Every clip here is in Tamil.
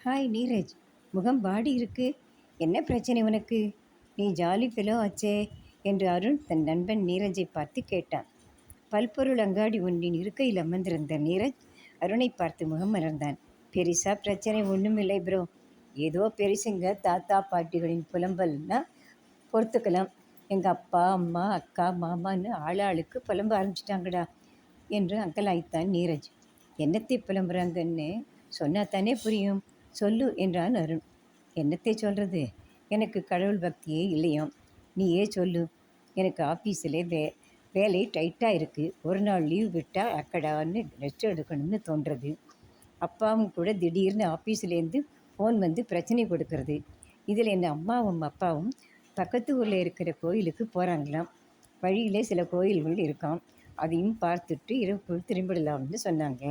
ஹாய் நீரஜ், முகம் வாடி இருக்கு. என்ன பிரச்சனை உனக்கு? நீ ஜாலி ஃபெலோ ஆச்சே என்று அருண் தன் நண்பன் நீரஜை பார்த்து கேட்டான். பல்பொருள் அங்காடி ஒன்றின் இருக்கையில் அமர்ந்திருந்த நீரஜ் அருணை பார்த்து முகம் மலர்ந்தான். பெரிசா பிரச்சனை ஒன்றும் இல்லை ப்ரோ. ஏதோ பெரிசுங்க தாத்தா பாட்டிகளின் புலம்பல்னா பொறுத்துக்கலாம். எங்கள் அப்பா அம்மா அக்கா மாமான்னு ஆளாளுக்கு புலம்ப ஆரம்பிச்சிட்டாங்கடா என்று அங்கலாய்த்தான் நீரஜ். என்னத்தை புலம்புறாங்கன்னு சொன்னா தானே புரியும், சொல்லு என்றான் அருண். என்னத்தை சொல்கிறது? எனக்கு கடவுள் பக்தியே இல்லையாம். நீயே சொல்லு. எனக்கு ஆஃபீஸில் வேலை டைட்டாக இருக்குது. ஒரு நாள் லீவ் விட்டால் அக்கடான்னு ரெஸ்ட் எடுக்கணும்னு தோன்றுறது. அப்பாவும் கூட திடீர்னு ஆஃபீஸ்லேருந்து ஃபோன் வந்து பிரச்சனை கொடுக்கறது. இதில் என் அம்மாவும் அப்பாவும் பக்கத்து ஊரில் இருக்கிற கோயிலுக்கு போகிறாங்களாம். வழியிலே சில கோயில்கள் இருக்காம். அதையும் பார்த்துட்டு இரவுக்குள் திரும்பிடலாம்னு சொன்னாங்க.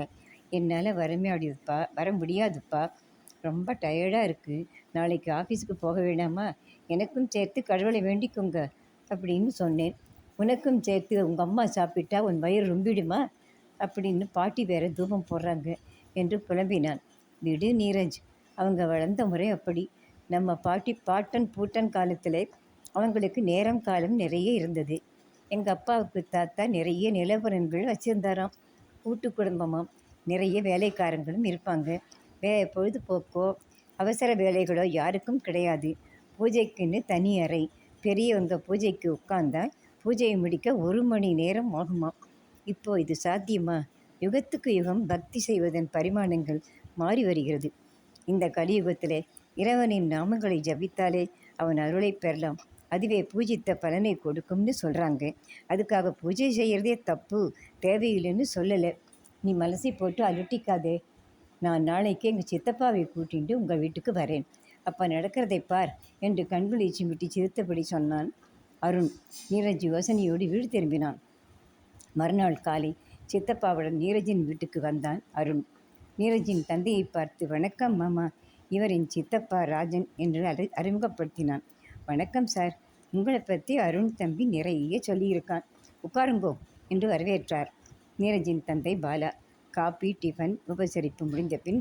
என்னால் வர முடியாதுப்பா. ரொம்ப டயர்டாக இருக்குது. நாளைக்கு ஆஃபீஸுக்கு போக வேண்டாமா? எனக்கும் சேர்த்து கடவுளை வேண்டிக்கோங்க அப்படின்னு சொன்னேன். உனக்கும் சேர்த்து உங்கள் அம்மா சாப்பிட்டா உன் வயிறு ரொம்பிடுமா அப்படின்னு பாட்டி வேற தூபம் போடுறாங்க என்று புலம்பினான். விடு நீரஜ், அவங்க வளர்ந்த முறை அப்படி. நம்ம பாட்டன் பூட்டன் காலத்தில் அவங்களுக்கு நேரம் காலம் நிறைய இருந்தது. எங்கள் அப்பாவுக்கு தாத்தா நிறைய நிலவரங்கள் வச்சுருந்தாராம். கூட்டு குடும்பமாம். நிறைய வேலைக்காரங்களும் இருப்பாங்க. பொழுதுபோக்கோ அவசர வேலைகளோ யாருக்கும் கிடையாது. பூஜைக்குன்னு தனி அறை. பெரியவங்க பூஜைக்கு உட்கார்ந்தால் பூஜையை முடிக்க 1 மணி நேரம் ஆகுமா? இப்போ இது சாத்தியமா? யுகத்துக்கு யுகம் பக்தி செய்வதன் பரிமாணங்கள் மாறி வருகிறது. இந்த கலியுகத்தில் இறைவனின் நாமங்களை ஜபித்தாலே அவன் அருளை பெறலாம். அதுவே பூஜித்த பலனை கொடுக்கும்னு சொல்கிறாங்க. அதுக்காக பூஜை செய்கிறதே தப்பு, தேவையில்லைன்னு சொல்லலை. நீ மனசை போட்டு அலட்டிக்காதே. நான் நாளைக்கு எங்கள் சித்தப்பாவை கூட்டிட்டு உங்கள் வீட்டுக்கு வரேன். அப்போ நடக்கிறதை பார் என்று கண்களை சிமிட்டி சிரித்தபடி சொன்னான் அருண். நீரஜ் யோசனையோடு வீடு திரும்பினான். மறுநாள் காலை சித்தப்பாவுடன் நீரஜின் வீட்டுக்கு வந்தான் அருண். நீரஜின் தந்தையை பார்த்து, வணக்கம் மாமா, இவர் என் சித்தப்பா ராஜன் என்று அறிமுகப்படுத்தினான். வணக்கம் சார், உங்களை பற்றி அருண் தம்பி நிறைய சொல்லியிருக்கான், உட்காருங்கோ என்று வரவேற்றார். நீரஜின் தந்தை பாலா. காபி டிஃபன் உபசரிப்பு முடிந்த பின்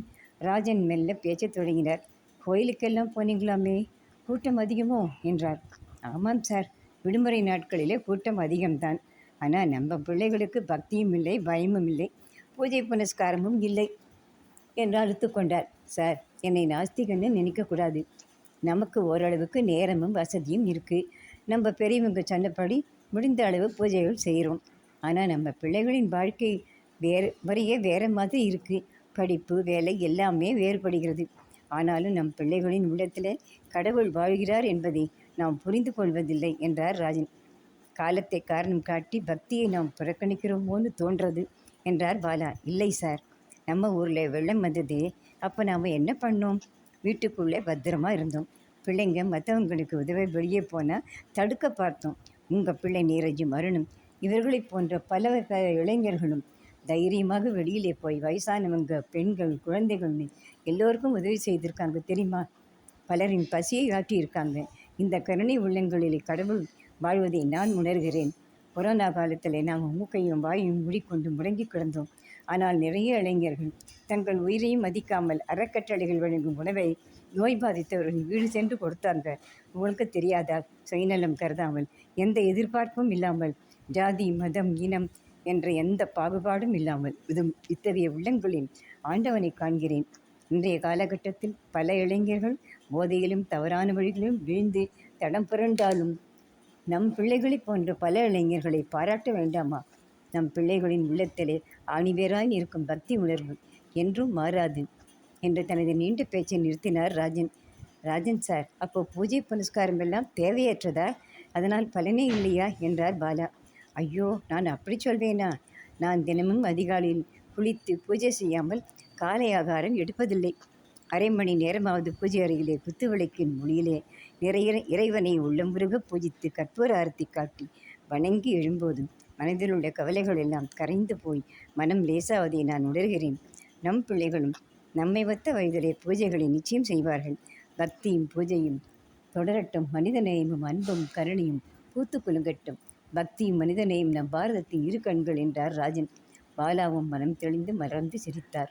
ராஜன் மெல்ல பேச்சத் தொடங்கினார். கோயிலுக்கெல்லாம் போனீங்களாமே, கூட்டம் அதிகமோ என்றார். ஆமாம் சார், விடுமுறை நாட்களிலே கூட்டம் அதிகம்தான். ஆனால் நம்ம பிள்ளைகளுக்கு பக்தியும் இல்லை, பயமும் இல்லை, பூஜை புனஸ்காரமும் இல்லை என்று அழுத்து கொண்டார். சார், என்னை நாஸ்திகன்னு நினைக்கக்கூடாது. நமக்கு ஓரளவுக்கு நேரமும் வசதியும் இருக்குது. நம்ம பெரியவங்க சொன்னபடி முடிந்த அளவு பூஜைகள் செய்கிறோம். ஆனால் நம்ம பிள்ளைகளின் வாழ்க்கை வேறு மாதிரி இருக்குது. படிப்பு, வேலை எல்லாமே வேறுபடுகிறது. ஆனாலும் நம் பிள்ளைகளின் உள்ளத்தில் கடவுள் வாழ்கிறார் என்பதை நாம் புரிந்து கொள்வதில்லை என்றார் ராஜன். காலத்தை காரணம் காட்டி பக்தியை நாம் புறக்கணிக்கிறோமோன்னு தோன்றது என்றார் பாலா. இல்லை சார், நம்ம ஊரில் வெள்ளம் வந்தது. அப்போ நாம் என்ன பண்ணோம்? வீட்டுக்குள்ளே பத்திரமா இருந்தோம். பிள்ளைங்க மற்றவங்களுக்கு உதவி வெளியே போனால் தடுக்க பார்த்தோம். உங்கள் பிள்ளை நீரஜும் அருணும் இவர்களைப் போன்ற பல இளைஞர்களும் தைரியமாக வெளியிலே போய் வயசானவங்க, பெண்கள், குழந்தைகள்னு எல்லோருக்கும் உதவி செய்திருக்காங்க தெரியுமா? பலரின் பசியை ஆட்டியிருக்காங்க. இந்த கருணை உள்ளங்களிலே கடவுள் வாழ்வதை நான் உணர்கிறேன். கொரோனா காலத்தில் நாம் மூக்கையும் வாயும் மூடிக்கொண்டு முடங்கி கிடந்தோம். ஆனால் நிறைய இளைஞர்கள் தங்கள் உயிரையும் மதிக்காமல் அறக்கட்டளைகள் வழங்கும் உணவை நோய் பாதித்தவர்கள் வீடு சென்று கொடுத்தாங்க. உங்களுக்கு தெரியாதா? சுயநலம் கருதாமல், எந்த எதிர்பார்ப்பும் இல்லாமல், ஜாதி, மதம், இனம் என்ற எந்த பாகுபாடும் இல்லாமல் இத்தகைய உள்ளங்களின் ஆண்டவனை காண்கிறேன். இன்றைய காலகட்டத்தில் பல இளைஞர்கள் போதையிலும் தவறான வழிகளிலும் வீழ்ந்து தடம் புரண்டாலும் நம் பிள்ளைகளை போன்ற பல இளைஞர்களை பாராட்ட வேண்டாமா? நம் பிள்ளைகளின் உள்ளத்திலே ஆணிவேராய் இருக்கும் பக்தி உணர்வு என்றும் மாறாது என்று தனது நீண்ட பேச்சை நிறுத்தினார் ராஜன். ராஜன் சார், அப்போ பூஜை புனஸ்காரம் எல்லாம் தேவையற்றதா? அதனால் பலனே இல்லையா என்றார் பாலா. ஐயோ, நான் அப்படி சொல்வேனா? நான் தினமும் அதிகாலையில் குளித்து பூஜை செய்யாமல் காலை ஆகாரம் எடுப்பதில்லை. 1/2 மணி நேரமாவது பூஜை அறையிலே குத்துவிளக்கின் மொழியிலே நிறைய இறைவனை உள்ளமுருக பூஜித்து கற்பூர ஆரத்தி காட்டி வணங்கி எழும்போதும் மனதில் உள்ள கவலைகள் எல்லாம் கரைந்து போய் மனம் லேசாவதை நான் உணர்கிறேன். நம் பிள்ளைகளும் நம்மை ஒத்த வயதிலே பூஜைகளை நிச்சயம் செய்வார்கள். பக்தியும் பூஜையும் தொடரட்டும். மனிதநேயமும் அன்பும் கருணையும் பூத்து குலுங்கட்டும். பக்தியும் மனிதநேயம் நம் பாரதத்தின் இரு கண்கள் என்றார் ராஜன். பாலாவும் மனம் தெளிந்து மறந்து சிரித்தார்.